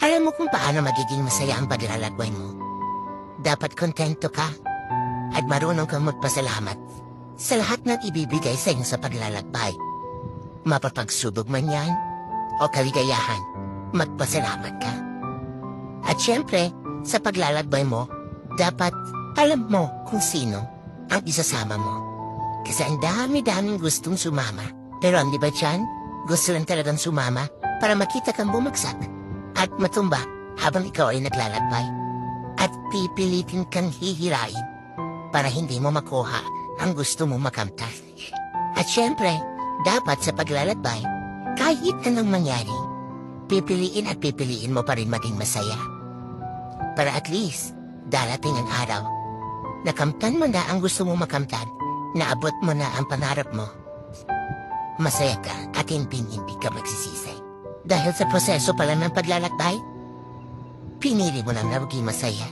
Alam mo kung paano magiging masaya ang paglalakbay mo. Dapat kontento ka at marunong kang magpasalamat sa lahat ng ibibigay sa inyo sa paglalakbay. Mapapagsubok man yan o kaligayahan, magpasalamat ka. At syempre, sa paglalakbay mo, dapat alam mo kung sino ang isasama mo. Kasi ang dami-daming gustong sumama. Pero ang di ba dyan, gusto lang talagang sumama para makita kang bumagsak at matumba habang ikaw ay naglalakbay. At pipilitin kang hihirain para hindi mo makuha ang gusto mo makamtan. At syempre, dapat sa paglalakbay, kahit anong mangyari, pipiliin at pipiliin mo pa rin maging masaya. Para at least, darating ang araw, nakamtan mo na ang gusto mo makamtan, naabot mo na ang pangarap mo. Masaya ka at hindi ka magsisisi. Dahil sa proseso pala ng paglalakbay, pinili mo lang na maging masaya.